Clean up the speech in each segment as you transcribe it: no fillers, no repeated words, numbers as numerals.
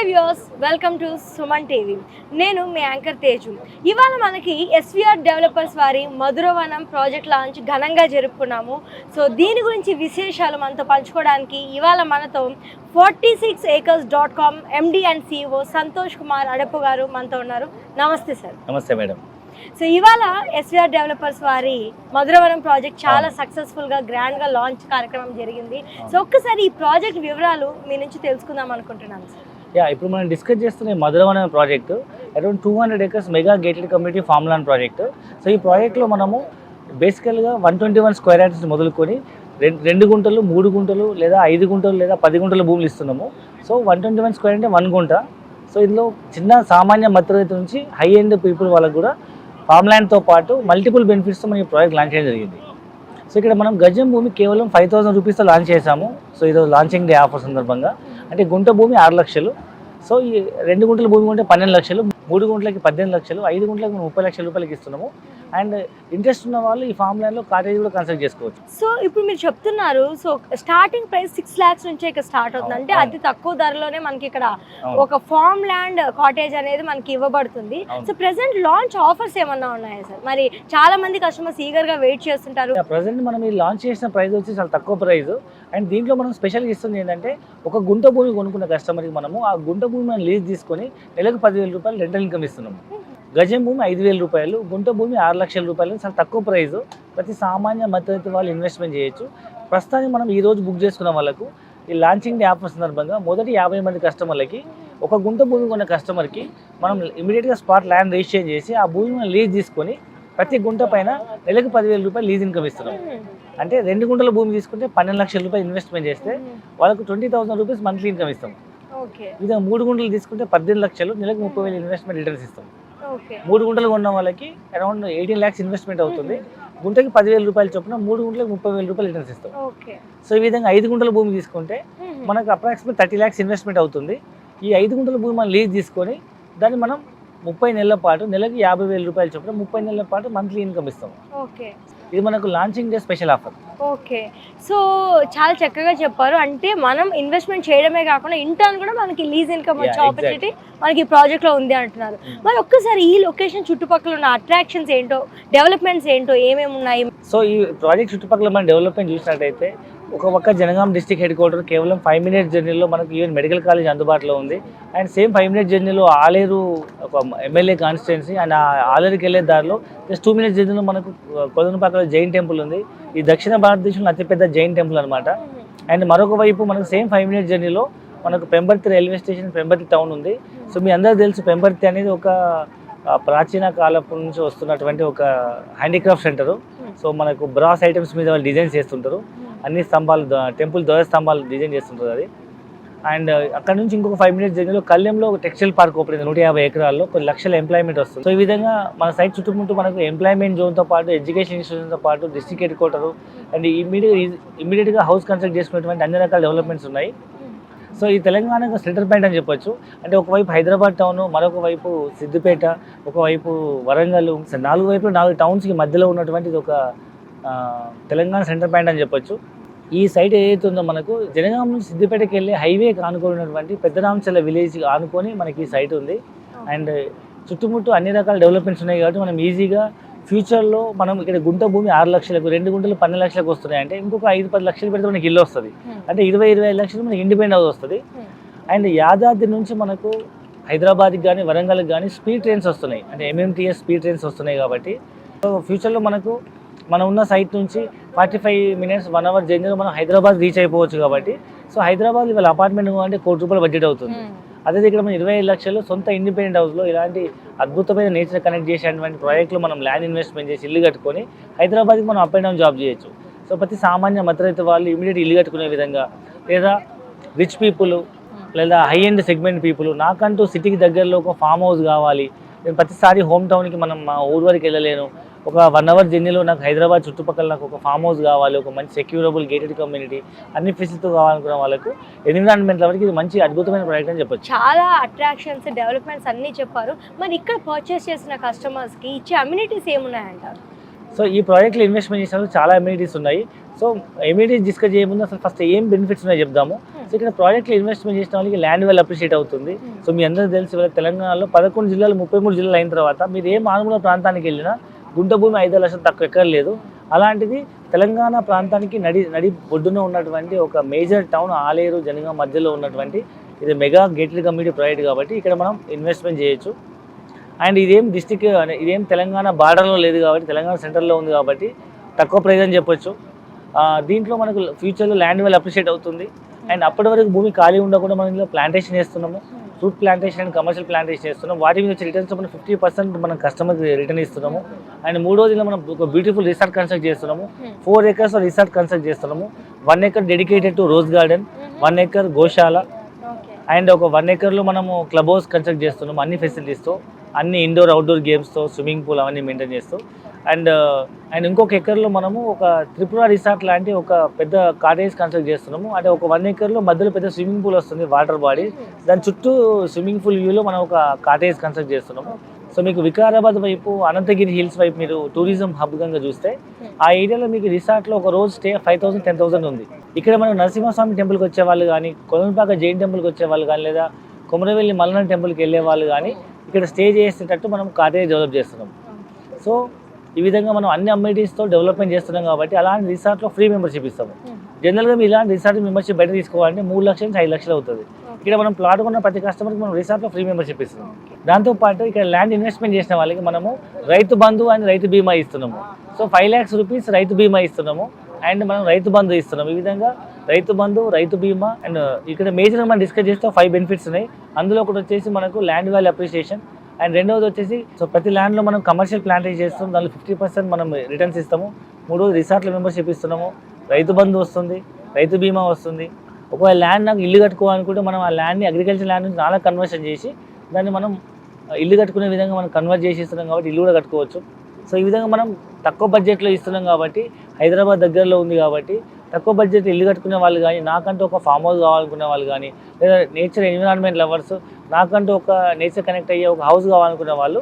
Hi viewers, welcome to Suman TV. నేను మీ anchor Teju. ఇవాళ మనకి ఎస్విఆర్ డెవలపర్స్ వారి మధురవనం ప్రాజెక్ట్ లాంచ్ ఘనంగా జరుపుకున్నాము. సో దీని గురించి విశేషాలు మనతో పంచుకోవడానికి ఇవాళ మనతో 46acres.com MD and CEO Santosh Kumar Adapu గారు మనతో ఉన్నారు. నమస్తే సార్. నమస్తే మేడం. సో ఇవాళ ఎస్విఆర్ డెవలపర్స్ వారి మధురవనం ప్రాజెక్ట్ చాలా సక్సెస్ఫుల్గా గ్రాండ్గా లాంచ్ కార్యక్రమం జరిగింది. సో ఒక్కసారి ఈ ప్రాజెక్ట్ వివరాలు మీ నుంచి తెలుసుకుందాం అనుకుంటున్నాను సార్. ఇప్పుడు మనం డిస్కస్ చేస్తున్న Madhuravanam project around 200 acres mega gated community farm land project. So ఈ ప్రాజెక్ట్లో మనము బేసికల్గా 121 స్క్వేర్ యార్డ్స్ మొదలుకొని 2 గుంటలు 3 గుంటలు లేదా 5 గుంటలు లేదా 10 గుంటల భూములు ఇస్తున్నాము. సో 121 స్క్వేర్ అంటే 1 గుంట. సో ఇందులో చిన్న సామాన్య మధ్యతరగతి నుంచి హై ఎండ్ పీపుల్ వాళ్ళకు కూడా ఫామ్ ల్యాండ్తో పాటు మల్టిపుల్ బెనిఫిట్స్తో మనం ఈ ప్రాజెక్ట్ లాంచ్ చేయడం జరిగింది. సో ఇక్కడ మనం గజం భూమి కేవలం 5,000 రూపీస్తో లాంచ్ చేసాము. సో ఈరోజు లాంచింగ్ డే ఆఫర్ సందర్భంగా అంటే గుంట భూమి 6 లక్షలు. సో ఈ 2 గుంటల భూమి ఉంటే 12 లక్షలు, 3 గుంటలకి 18 లక్షలు, 5 గుంటలకి 30 లక్షల రూపాయలకి ఇస్తున్నాము. అండ్ ఇంట్రెస్ట్ ఉన్న వాళ్ళు ఈ ఫామ్ ల్యాండ్లో కాటేజ్ కూడా కన్స్ట్రక్ట్ చేసుకోవచ్చు. సో ఇప్పుడు మీరు చెప్తున్నారు, సో స్టార్టింగ్ ప్రైస్ 6 lakhs నుంచే ఇక్కడ స్టార్ట్ అవుతుంది. అంటే అతి తక్కువ ధరలోనే మనకి ఇక్కడ ఒక ఫామ్ ల్యాండ్ కాటేజ్ అనేది మనకి ఇవ్వబడుతుంది. సో ప్రెసెంట్ లాంచ్ ఆఫర్స్ ఏమన్నా ఉన్నాయా సార్? మరి చాలా మంది కస్టమర్స్ ఈగర్ గా వెయిట్ చేస్తుంటారు. ప్రెసెంట్ మనం ఈ లాంచ్ చేసిన ప్రైస్ వచ్చి చాలా తక్కువ ప్రైస్. అండ్ దీంట్లో మనం స్పెషల్గా ఇస్తుంది ఏంటంటే ఒక గుంట భూమి కొనుక్కున్న కస్టమర్కి మనము ఆ గుంట భూమి మనం లీజ్ తీసుకొని నెలకు 10,000 రూపాయలు రెంటల్ ఇన్కమ్ ఇస్తున్నాము. గజం భూమి 5,000 రూపాయలు, గుంట భూమి 6 లక్షల రూపాయలు. చాలా తక్కువ ప్రైస్. ప్రతి సామాన్య మధ్యతరగతి వాళ్ళు ఇన్వెస్ట్మెంట్ చేయొచ్చు. ప్రస్తుతానికి మనం ఈ రోజు బుక్ చేసుకున్న వాళ్ళకు ఈ లాంచింగ్ డే ఆఫర్ సందర్భంగా మొదటి 50 మంది కస్టమర్లకి ఒక గుంట భూమి కొన్న కస్టమర్కి మనం ఇమీడియట్గా స్పాట్ ల్యాండ్ రిజిస్టర్ చేసి ఆ భూమిని లీజ్ తీసుకొని ప్రతి గుంట పైన నెలకు 10,000 రూపాయలు లీజ్ ఇన్కమ్ ఇస్తున్నాం. అంటే 2 గుంటల భూమి తీసుకుంటే 12 లక్షల రూపాయలు ఇన్వెస్ట్మెంట్ చేస్తే వాళ్ళకు 20,000 రూపీస్ మంత్లీ ఇన్కమ్ ఇస్తాం. ఇదే 3 గుంటలు తీసుకుంటే 18 లక్షలు, నెలకు 30,000 ఇన్వెస్ట్మెంట్ రిటర్న్స్ ఇస్తాం. 3 గుంటలు కొన్న వాళ్ళకి అరౌండ్ 18 lakhs ఇన్వెస్ట్మెంట్ అవుతుంది. గుంటకి 10,000 రూపాయలు చొప్పున 3 గుంటలకు 30,000 రూపాయలు రిటర్న్స్ ఇస్తాం. సో ఈ విధంగా 5 గుంటల భూమి తీసుకుంటే మనకు అప్రాక్సిమేట్ 30 lakhs ఇన్వెస్ట్మెంట్ అవుతుంది. ఈ 5 గుంటల భూమి మనం లీజ్ తీసుకొని దాన్ని మనం 30 నెలల పాటు నెలకి 50,000 రూపాయలు చొప్పున 30 నెలల పాటు మంత్లీ ఇన్కమ్ ఇస్తాం. ఇది మనకు launching day special offer. Okay, so చాలా చక్కగా చెప్పారు. అంటే మనం ఇన్వెస్ట్మెంట్ చేయడమే కాకుండా ఇంటర్న్ కూడా మనకి లీజ్ ఇన్కమ్ వచ్చే ఆపర్చునిటీ మనకి ప్రాజెక్ట్ లో ఉంది అంటున్నారు. మరి ఒక్కసారి ఈ లొకేషన్ చుట్టుపక్కల ఉన్న అట్రాక్షన్స్ ఏంటో, డెవలప్మెంట్స్ ఏంటో, ఏమేమి ఉన్నాయి? సో ఈ ప్రాజెక్ట్ చుట్టుపక్కల మన డెవలప్మెంట్ చూసినట్టయితే ఒక పక్క జనగాం డిస్ట్రిక్ట్ హెడ్ క్వార్టర్ కేవలం 5 minutes జర్నీలో మనకు ఈవెన్ మెడికల్ కాలేజ్ అందుబాటులో ఉంది. అండ్ సేమ్ 5 minutes జర్నీలో ఆలేరు ఒక ఎమ్మెల్యే కాన్స్టిట్యున్సీ. అండ్ ఆలేరుకి వెళ్ళే దారిలో జస్ట్ 2 minutes జర్నీలో మనకు కొదనపాకలో జైన్ టెంపుల్ ఉంది. ఈ దక్షిణ భారతదేశంలో అతిపెద్ద జైన్ టెంపుల్ అనమాట. అండ్ మరొక వైపు మనకు సేమ్ 5 minutes జర్నీలో మనకు Pembarthi railway station, Pembarthi town ఉంది. సో మీ అందరూ తెలుసు పెంబర్తి అనేది ఒక ప్రాచీన కాలపు నుంచి వస్తున్నటువంటి ఒక హ్యాండీక్రాఫ్ట్ సెంటరు. సో మనకు బ్రాస్ ఐటమ్స్ మీద వాళ్ళు డిజైన్ చేస్తుంటారు. అన్ని స్తంభాలు, టెంపుల్ ధ్వజ స్తంభాలు డిజైన్ చేస్తుంటారు అది. అండ్ అక్కడ నుంచి ఇంకొక 5 minutes జర్నీలో కళ్యాణంలో ఒక టెక్స్టైల్ పార్క్ ఓపెన్ అయింది. 150 ఎకరాల్లో కొన్ని లక్షల ఎంప్లాయ్మెంట్ వస్తుంది. సో ఈ విధంగా మన సైట్ చుట్టుముట్టు మనకు ఎంప్లాయ్మెంట్ జోన్తో పాటు ఎడ్యుకేషన్ ఇన్స్టిట్యూషన్తో పాటు డిస్ట్రిక్ట్ హెడ్ క్వార్టర్ అండ్ ఇమీడియట్గా హౌస్ కన్స్ట్రక్ట్ చేసుకునేటువంటి అన్ని రకాల డెవలప్మెంట్స్ ఉన్నాయి. సో ఈ తెలంగాణకు సెంటర్ పాయింట్ అని చెప్పొచ్చు. అంటే ఒకవైపు హైదరాబాద్ టౌన్, మరొక వైపు సిద్దిపేట, ఒకవైపు వరంగల్, 4 వైపులు 4 టౌన్స్కి మధ్యలో ఉన్నటువంటిది ఒక తెలంగాణ సెంటర్ పాయింట్ అని చెప్పొచ్చు. ఈ సైట్ ఏదైతే ఉందో మనకు జనగాం నుంచి సిద్దిపేటకి వెళ్ళే హైవేకి ఆనుకున్నటువంటి పెద్దరాంచల విలేజ్ ఆనుకొని మనకి ఈ సైట్ ఉంది. అండ్ చుట్టుముట్టు అన్ని రకాల డెవలప్మెంట్స్ ఉన్నాయి కాబట్టి మనం ఈజీగా ఫ్యూచర్లో మనం ఇక్కడ గుంట భూమి 6 లక్షలకు, 2 గుంటలు 12 లక్షలకు వస్తున్నాయి. అంటే ఇంకొక 5-10 లక్షలు పెడితే మనకి ఇల్లు వస్తుంది. అంటే 20-25 లక్షలు మనకి ఇండిపెండెంట్ హౌస్ వస్తుంది. అండ్ యాదాద్రి నుంచి మనకు హైదరాబాద్కి కానీ వరంగల్కి కానీ స్పీడ్ ట్రైన్స్ వస్తున్నాయి. అంటే MMTS స్పీడ్ ట్రైన్స్ వస్తున్నాయి కాబట్టి సో ఫ్యూచర్లో మనకు మనం ఉన్న సైట్ నుంచి 45 minutes 1 hour జర్నీలో మనం హైదరాబాద్ రీచ్ అయిపోవచ్చు. కాబట్టి సో హైదరాబాద్ ఇవాళ అపార్ట్మెంట్ అంటే ₹1 బడ్జెట్ అవుతుంది. అదే ఇక్కడ మనం 25 లక్షలు సొంత ఇండిపెండెంట్ హౌస్లో ఇలాంటి అద్భుతమైన నేచర్ కనెక్ట్ చేసేటువంటి ప్రాజెక్టులో మనం ల్యాండ్ ఇన్వెస్ట్మెంట్ చేసి ఇల్లు కట్టుకొని హైదరాబాద్కి మనం అప్ అండ్ డౌన్ జాబ్ చేయొచ్చు. సో ప్రతి సామాన్య మధ్యతరగతి వాళ్ళు ఇమీడియట్ ఇల్లు కట్టుకునే విధంగా, లేదా రిచ్ పీపుల్ లేదా హై ఎండ్ సెగ్మెంట్ పీపుల్ నాకంటూ సిటీకి దగ్గరలో ఒక ఫామ్ హౌస్ కావాలి, నేను ప్రతిసారి హోమ్ టౌన్కి మనం మా ఊరు వరకు వెళ్ళలేను, ఒక 1 hour జర్నీలో నాకు హైదరాబాద్ చుట్టుపక్కల నాకు ఒక ఫామ్ హౌస్ కావాలి, ఒక మంచి సెక్యూరబుల్ గేటెడ్ కమ్యూనిటీ అన్ని ఫెసిలిటీ కావాలనుకున్న వాళ్ళకు ఎన్విరాన్మెంట్ వరకు ఇది మంచి అద్భుతమైన ప్రాజెక్ట్ అని చెప్పొచ్చు. చాలా అట్రాక్షన్స్, డెవలప్మెంట్స్ అన్నీ చెప్పారు. మరి ఇక్కడ పర్చేస్ చేసిన కస్టమర్స్కి ఇచ్చే అమ్యూనిటీస్ ఏమున్నాయంటారు? సో ఈ ప్రాజెక్ట్లో ఇన్వెస్ట్మెంట్ చేసినప్పుడు చాలా అమ్యూనిటీస్ ఉన్నాయి. సో ఇమీడియట్ డిస్కస్ చేయముందు అసలు ఫస్ట్ ఏం బెనిఫిట్స్ ఉన్నాయో చెప్దాము. సో ఇక్కడ ప్రాజెక్ట్లో ఇన్వెస్ట్మెంట్ చేసిన వాళ్ళకి ల్యాండ్ వాల్యూ అప్రిషియేట్ అవుతుంది. సో మీ అందరికీ తెలిసి ఇవాళ తెలంగాణలో 11 జిల్లాలు 33 జిల్లాలు అయిన తర్వాత మీరు ఏ మారుమూల ప్రాంతానికి వెళ్ళినా గుంట భూమి 5 లక్షలు తక్కువ ఎక్కడ లేదు. అలాంటిది తెలంగాణ ప్రాంతానికి నడి ఒడ్డున ఉన్నటువంటి ఒక మేజర్ టౌన్ ఆలేరు జనగాం మధ్యలో ఉన్నటువంటి ఇది మెగా గేటెడ్ కమ్యూనిటీ ప్రాజెక్ట్ కాబట్టి ఇక్కడ మనం ఇన్వెస్ట్మెంట్ చేయొచ్చు. అండ్ ఇదేం డిస్టిక్ ఇదేం తెలంగాణ బార్డర్లో లేదు కాబట్టి తెలంగాణ సెంటర్లో ఉంది కాబట్టి తక్కువ ప్రైస్ అని చెప్పొచ్చు. దీంట్లో మనకు ఫ్యూచర్లో ల్యాండ్ వాల్యూ అప్రిషియేట్ అవుతుంది. అండ్ అప్పటి వరకు భూమి ఖాళీ ఉండకుండా మనం ఇందులో ప్లాంటేషన్ చేస్తున్నాము, fruit plantation and commercial plantation చేస్తున్నాం. వాటి మీద వచ్చే రిటర్న్స్ మనం 50% మనం కస్టమర్కి రిటర్న్ ఇస్తున్నాము. అండ్ 3వ మనం ఒక బ్యూటిఫుల్ రిసార్ట్ కన్స్ట్రక్ట్ చేస్తున్నాము. 4 acres రిసార్ట్ కన్స్ట్రక్ట్ చేస్తున్నాము. 1 acre dedicated to rose garden, 1 acre Goshala and ఒక 1 acreలో మనము క్లబ్ హౌస్ కన్స్ట్రక్ట్ చేస్తున్నాము. అన్ని ఫెసిలిటీస్తో, అన్ని ఇండోర్ అవుట్డోర్ గేమ్స్తో, స్విమ్మింగ్ పూల్ అవన్నీ మెయింటైన్ చేస్తూ. అండ్ ఇంకొక ఎకర్లో మనము ఒక త్రిపుర రిసార్ట్ లాంటి ఒక పెద్ద కాటేజ్ కన్స్ట్రక్ట్ చేస్తున్నాము. అంటే ఒక 1 acreలో మధ్యలో పెద్ద స్విమ్మింగ్ పూల్ వస్తుంది, వాటర్ బాడీ, దాని చుట్టూ స్విమ్మింగ్ పూల్ వ్యూలో మనం ఒక కాటేజ్ కన్స్ట్రక్ట్ చేస్తున్నాము. సో మీకు వికారాబాద్ వైపు, అనంతగిరి హిల్స్ వైపు మీరు టూరిజం హబ్ గంగా చూస్తే ఆ ఏరియాలో మీకు రిసార్ట్లో ఒక రోజు స్టే 5,000 10,000 ఉంది. ఇక్కడ మనం నరసింహస్వామి టెంపుల్కి వచ్చే వాళ్ళు కానీ, కొలంపాక జైన్ టెంపుల్కి వచ్చే వాళ్ళు కానీ, లేదా కొమరవెల్లి మల్లన్న టెంపుల్కి వెళ్ళే వాళ్ళు కానీ ఇక్కడ స్టే చేసేటట్టు మనం కాటేజ్ డెవలప్ చేస్తున్నాం. సో ఈ విధంగా మనం అన్ని అమ్యూనిటీస్తో డెవలప్మెంట్ చేస్తున్నాం కాబట్టి అలాంటి రిసార్ట్లో ఫ్రీ మెంబర్షిప్ ఇస్తాము. జనరల్గా మీరు ఇలాంటి రిసార్ట్ మెంబర్షిప్ బయట తీసుకోవాలంటే 3 లక్షల నుంచి 5 లక్షలు అవుతుంది. ఇక్కడ మనం ప్లాట్ కొన్న ప్రతి కస్టమర్కి మనం రిసార్ట్లో ఫ్రీ మెంబర్షిప్ ఇస్తున్నాం. దాంతోపాటు ఇక్కడ ల్యాండ్ ఇన్వెస్ట్మెంట్ చేసిన వాళ్ళకి మనము రైతు బంధు అండ్ రైతు బీమా ఇస్తున్నాము. సో 5 lakhs రూపీస్ రైతు బీమా ఇస్తున్నాము అండ్ మనం రైతు బంధు ఇస్తున్నాం. ఈ విధంగా రైతు బంధు, రైతు బీమా అండ్ ఇక్కడ మేజర్గా మనం డిస్కస్ చేస్తే 5 బెనిఫిట్స్ ఉన్నాయి. అందులో ఒకటి వచ్చేసి మనకు ల్యాండ్ వాల్యూ అప్రిషియేషన్ అండ్ రెండవది వచ్చేసి సో ప్రతి ల్యాండ్లో మనం కమర్షియల్ ప్లాంటేషన్ చేస్తాం, దానిలో 50% మనం రిటర్న్స్ ఇస్తాము. 3వది రిసార్ట్ల మెంబర్షిప్ ఇస్తున్నాము, రైతు బంధు వస్తుంది, రైతు బీమా వస్తుంది. ఒకవేళ ల్యాండ్ నాకు ఇల్లు కట్టుకోవాలనుకుంటే మనం ఆ ల్యాండ్ని అగ్రికల్చర్ ల్యాండ్ నుంచి నాలా కన్వర్షన్ చేసి దాన్ని మనం ఇల్లు కట్టుకునే విధంగా మనం కన్వర్ట్ చేసి ఇస్తున్నాం కాబట్టి ఇల్లు కూడా కట్టుకోవచ్చు. సో ఈ విధంగా మనం తక్కువ బడ్జెట్లో ఇస్తున్నాం కాబట్టి, హైదరాబాద్ దగ్గరలో ఉంది కాబట్టి తక్కువ బడ్జెట్ ఇల్లు కట్టుకునే వాళ్ళు కానీ, నాకంటూ ఒక ఫామ్ హౌస్ కావాలనుకునే వాళ్ళు కానీ, లేదా నేచర్ ఎన్విరాన్మెంట్ లవర్స్ నాకంటూ ఒక నేచర్ కనెక్ట్ అయ్యే ఒక హౌస్ కావాలనుకునే వాళ్ళు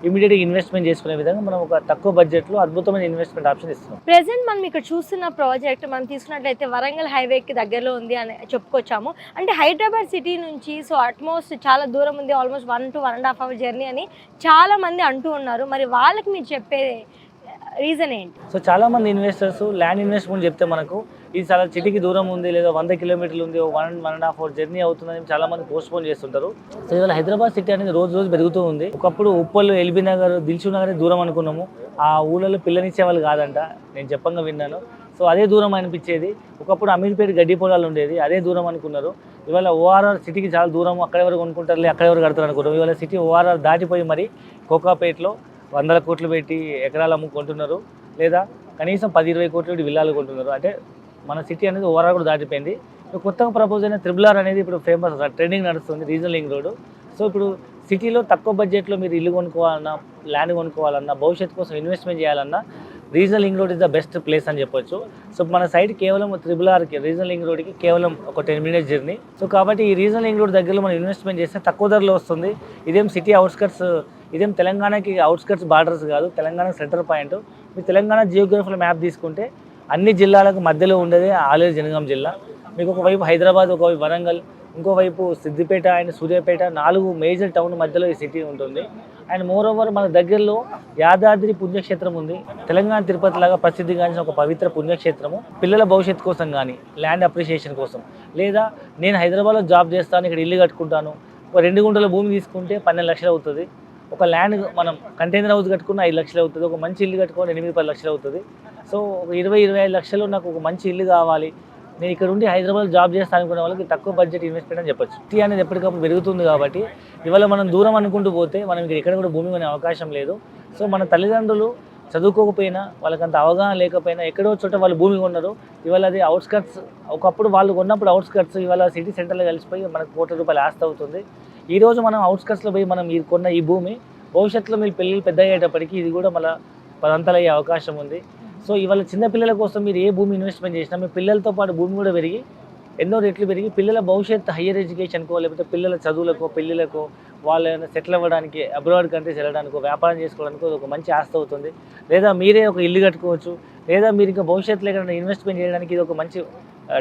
ఇమీడియట్గా ఇన్వెస్ట్మెంట్ చేసుకునే విధంగా మనం ఒక తక్కువ బడ్జెట్లో అద్భుతమైన ఇన్వెస్ట్మెంట్ ఆప్షన్ ఇస్తున్నాం. ప్రెసెంట్ మనం ఇక్కడ చూస్తున్న ప్రాజెక్ట్ మనం తీసుకున్నట్లయితే వరంగల్ హైవేకి దగ్గరలో ఉంది అని చెప్పుకొచ్చాము. అంటే హైదరాబాద్ సిటీ నుంచి సో అట్మోస్ట్ చాలా దూరం ఉంది, ఆల్మోస్ట్ 1 to 1.5 hour జర్నీ అని చాలా మంది అంటూ ఉన్నారు. మరి వాళ్ళకి మీరు చెప్పే రీజన్ ఏంటి? సో చాలా మంది ఇన్వెస్టర్స్ ల్యాండ్ ఇన్వెస్ట్మెంట్ చెప్తే మనకు ఇది చాలా సిటీకి దూరం ఉంది, లేదా 100 kilometers ఉంది, 1.5 hour జర్నీ అవుతుందని చాలా మంది పోస్ట్పోన్ చేస్తుంటారు. సో ఇవాళ హైదరాబాద్ సిటీ అనేది రోజు పెరుగుతూ ఉంది. ఒకప్పుడు ఉప్పల్, ఎల్బీ నగర్, దిల్సుఖ్ నగర్ దూరం అనుకున్నాము. ఆ ఊళ్ళలో పిల్లనిచ్చే వాళ్ళు కాదంట, నేను చెప్పంగా విన్నాను. సో అదే దూరం అనిపించేది. ఒకప్పుడు అమీర్పేట గడ్డి పొలాలు ఉండేది, అదే దూరం అనుకున్నారు. ఇవాళ ఓఆర్ఆర్ సిటీకి చాలా దూరం, అక్కడ ఎవరు కొనుక్కుంటారులే, అక్కడ ఎవరు కడతారు అనుకున్నారు. ఇవాళ సిటీ ఓఆర్ఆర్ దాటిపోయి మరి కోకాపేటలో 100 కోట్లు పెట్టి ఎకరాలు అమ్ముకుంటున్నారు, లేదా కనీసం 10-20 కోట్లు పెట్టి విల్లాలు కొంటున్నారు. అంటే మన సిటీ అనేది ఓవరాల్ కూడా దాటిపోయింది. కొత్తగా ప్రపోజ్ అయిన RRR అనేది ఇప్పుడు ఫేమస్, ట్రెండింగ్ నడుస్తుంది, రీజనల్ లింక్ రోడ్. సో ఇప్పుడు సిటీలో తక్కువ బడ్జెట్లో మీరు ఇల్లు కొనుక్కోవాలన్నా, ల్యాండ్ కొనుక్కోవాలన్నా, భవిష్యత్తు కోసం ఇన్వెస్ట్మెంట్ చేయాలన్నా regional link road is the best place అని చెప్పొచ్చు. సో మన సైడ్ కేవలం RRRకి, రీజనల్ లింక్ రోడ్కి కేవలం ఒక 10 minutes జర్నీ. సో కాబట్టి ఈ రీజనల్ లింక్ రోడ్ దగ్గరలో మనం ఇన్వెస్ట్మెంట్ చేస్తే తక్కువ ధరలో వస్తుంది. ఇదేం సిటీ అవుట్స్కట్స్, ఇదేం తెలంగాణకి అవుట్స్కట్స్ బార్డర్స్ కాదు, తెలంగాణ సెంటర్ పాయింట్. మీరు తెలంగాణ జియోగ్రఫికల్ మ్యాప్ తీసుకుంటే అన్ని జిల్లాలకు మధ్యలో ఉండేది ఆలేరు జనగాం జిల్లా. మీకు ఒకవైపు హైదరాబాద్, ఒకవైపు వరంగల్, ఇంకోవైపు Siddipet and Suryapet, 4 major town మధ్యలో ఈ సిటీ ఉంటుంది. అండ్ మోర్ ఓవర్ మన దగ్గరలో యాదాద్రి పుణ్యక్షేత్రం ఉంది. తెలంగాణ తిరుపతి లాగా ప్రసిద్ధిగాంచిన ఒక పవిత్ర పుణ్యక్షేత్రము. పిల్లల భవిష్యత్తు కోసం కానీ, ల్యాండ్ అప్రిషియేషన్ కోసం, లేదా నేను హైదరాబాద్లో జాబ్ చేస్తాను, ఇక్కడ ఇల్లు కట్టుకుంటాను, ఒక 2 గుంటల భూమి తీసుకుంటే 12 లక్షలు అవుతుంది. ఒక ల్యాండ్ మనం కంటైనర్ హౌస్ కట్టుకున్న 5 లక్షలు అవుతుంది. ఒక మంచి ఇల్లు కట్టుకుని 8-10 లక్షలు అవుతుంది. సో ఒక 20-25 లక్షలు నాకు ఒక మంచి ఇల్లు కావాలి, నేను ఇక్కడ ఉండి హైదరాబాద్ జాబ్ చేస్తాను అనుకునే వాళ్ళకి తక్కువ బడ్జెట్ ఇన్వెస్ట్మెంట్ అని చెప్పొచ్చు. సిటీ అనేది ఎప్పటికప్పుడు పెరుగుతుంది కాబట్టి ఇవాళ మనం దూరం అనుకుంటూ పోతే మనం ఇక్కడ కూడా భూమి కొనే అవకాశం లేదు. సో మన తల్లిదండ్రులు చదువుకోకపోయినా, వాళ్ళకంత అవగాహన లేకపోయినా ఎక్కడో చోట వాళ్ళు భూమి కొన్నారు. ఇవాళ అది అవుట్స్కట్స్, ఒకప్పుడు వాళ్ళు కొన్నప్పుడు అవుట్స్కట్స్ ఇవాళ సిటీ సెంటర్లో కలిసిపోయి మనకు కోట్ల రూపాయలు ఆస్తి అవుతుంది. ఈరోజు మనం అవుట్స్కట్స్లో పోయి మనం కొన్న ఈ భూమి భవిష్యత్తులో మీరు పిల్లలు పెద్ద అయ్యేటప్పటికి ఇది కూడా మళ్ళీ 10 అంతలు అయ్యే అవకాశం ఉంది. సో ఇవాళ చిన్నపిల్లల కోసం మీరు ఏ భూమి ఇన్వెస్ట్మెంట్ చేసినా మీ పిల్లలతో పాటు భూమి కూడా పెరిగి ఎన్నో రెట్లు పెరిగి పిల్లల భవిష్యత్తు హయ్యర్ ఎడ్యుకేషన్కో లేకపోతే పిల్లల చదువులకో పెళ్ళిళ్ళకో వాళ్ళని సెటిల్ అవ్వడానికి అబ్రాడ్ కంట్రీస్ వెళ్ళడానికో వ్యాపారం చేసుకోవడానికో ఒక మంచి ఆస్తి అవుతుంది. లేదా మీరే ఒక ఇల్లు కట్టుకోవచ్చు, లేదా మీరు ఇంకా భవిష్యత్తులో ఎక్కడైనా ఇన్వెస్ట్మెంట్ చేయడానికి ఇది ఒక మంచి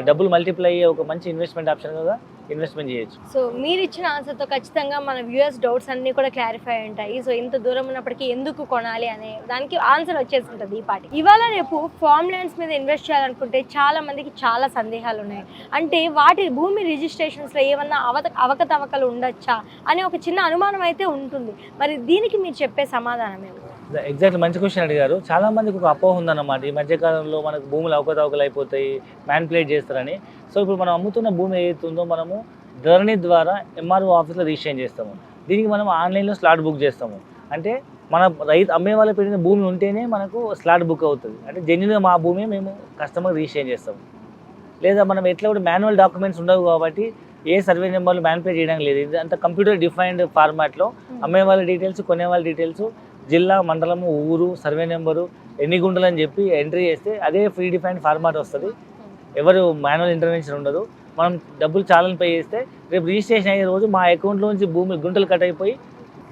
డబ్బులు మల్టిప్లై అయ్యే ఒక మంచి ఇన్వెస్ట్మెంట్ ఆప్షన్గా ఇన్వెస్ట్మెంట్ చేయొచ్చు. సో మీరు ఇచ్చిన ఆన్సర్తో ఖచ్చితంగా మన వ్యూయర్స్ డౌట్స్ అన్నీ కూడా క్లారిఫై ఉంటాయి. సో ఇంత దూరం ఉన్నప్పటికీ ఎందుకు కొనాలి అనే దానికి ఆన్సర్ వచ్చేసి ఉంటుంది ఈ పాటి. ఇవాళ రేపు ఫార్మ్ ల్యాండ్స్ మీద ఇన్వెస్ట్ చేయాలనుకుంటే చాలా మందికి చాలా సందేహాలు ఉన్నాయి. అంటే వాటి భూమి రిజిస్ట్రేషన్స్లో ఏమన్నా అవకతవకలు ఉండొచ్చా అనే ఒక చిన్న అనుమానం అయితే ఉంటుంది. మరి దీనికి మీరు చెప్పే సమాధానం ఏమి? ఎగ్జాక్ట్లీ మంచి క్వశ్చన్ అడిగారు. చాలా మందికి ఒక అపోహ ఉందన్నమాట, ఈ మధ్యకాలంలో మనకు భూములు అవకతవకలు అయిపోతాయి, మ్యాన్పులేట్ చేస్తారని. సో ఇప్పుడు మనం అమ్ముతున్న భూమి ఏదైతుందో మనము ధరణి ద్వారా ఎంఆర్ఓ ఆఫీస్లో రిజిస్ట్రేషన్ చేస్తాము. దీనికి మనం ఆన్లైన్లో స్లాట్ బుక్ చేస్తాము. అంటే మన రైతు అమ్మే వాళ్ళ పెట్టిన భూమి ఉంటేనే మనకు స్లాట్ బుక్ అవుతుంది. అంటే జెన్యున్గా మా భూమి మేము కస్టమర్ రిజిస్ట్రేషన్ చేస్తాము. లేదా మనం ఎట్లా కూడా మాన్యువల్ డాక్యుమెంట్స్ ఉండవు కాబట్టి ఏ సర్వే నెంబర్లు మ్యాన్పులేట్ చేయడానికి లేదు. ఇది అంతా కంప్యూటర్ డిఫైన్డ్ ఫార్మాట్లో అమ్మే వాళ్ళ డీటెయిల్స్, కొనే వాళ్ళ డీటెయిల్స్, జిల్లా, మండలము, ఊరు, సర్వే నెంబరు, ఎన్ని గుంటలు అని చెప్పి ఎంట్రీ చేస్తే అదే ఫ్రీ డిఫైన్డ్ ఫార్మాట్ వస్తుంది. ఎవరు మాన్యువల్ ఇంటర్వెన్షన్ ఉండదు. మనం డబ్బులు చాలని పే చేస్తే రేపు రిజిస్ట్రేషన్ అయ్యే రోజు మా అకౌంట్లోంచి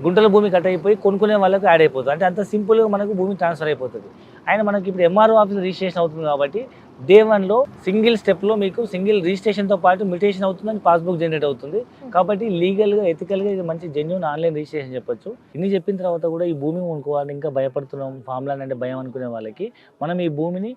గుంటల భూమి కట్ అయిపోయి కొనుక్కునే వాళ్ళకి యాడ్ అయిపోతుంది. అంటే అంత సింపుల్గా మనకు భూమి ట్రాన్స్ఫర్ అయిపోతుంది. ఆయన మనకి ఇప్పుడు ఎంఆర్ఓ ఆఫీస్ రిజిస్ట్రేషన్ అవుతుంది కాబట్టి డే 1లో సింగిల్ స్టెప్లో మీకు సింగిల్ రిజిస్ట్రేషన్తో పాటు మ్యూటేషన్ అవుతుందని పాస్బుక్ జనరేట్ అవుతుంది. కాబట్టి లీగల్గా ఎథికల్గా ఇది మంచి జెన్యూన్ ఆన్లైన్ రిజిస్ట్రేషన్ చెప్పొచ్చు. ఇన్ని చెప్పిన తర్వాత కూడా ఈ భూమి కొనుక్కోవాలని ఇంకా భయపడుతున్నాం, ఫామ్ ల్యాండ్ అంటే భయం అనుకునే వాళ్ళకి మనం ఈ భూమిని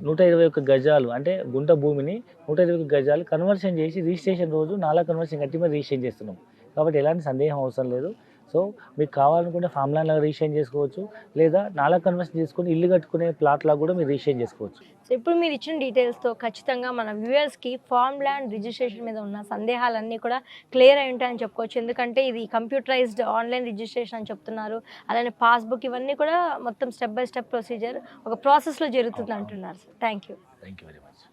121 గజాలు అంటే గుంట భూమిని 121 గజాలు కన్వర్షన్ చేసి రిజిస్ట్రేషన్ రోజు నాలా కన్వర్షన్ కట్టి మరి రిజిస్ట్రేషన్ చేస్తున్నాం. కాబట్టి ఎలాంటి సందేహం అవసరం లేదు. సో మీకు కావాలనుకుంటే ఫామ్ ల్యాండ్లో రిజిస్ట్రేషన్ చేసుకోవచ్చు, లేదా నాలా కన్వర్షన్ చేసుకుని ఇల్లు కట్టుకునే ప్లాట్లా కూడా మీరు రిజిస్ట్రేషన్ చేసుకోవచ్చు. సో ఇప్పుడు మీరు ఇచ్చిన డీటెయిల్స్తో ఖచ్చితంగా మన వ్యూయర్స్కి ఫార్మ్ ల్యాండ్ రిజిస్ట్రేషన్ మీద ఉన్న సందేహాలన్నీ కూడా క్లియర్ అయి ఉంటాయని చెప్పుకోవచ్చు. ఎందుకంటే ఇది కంప్యూటరైజ్డ్ ఆన్లైన్ రిజిస్ట్రేషన్ అని చెప్తున్నారు. అలానే పాస్బుక్ ఇవన్నీ కూడా మొత్తం స్టెప్ బై స్టెప్ ప్రొసీజర్ ఒక ప్రాసెస్లో జరుగుతుంది అంటున్నారు. Sir thank you very much.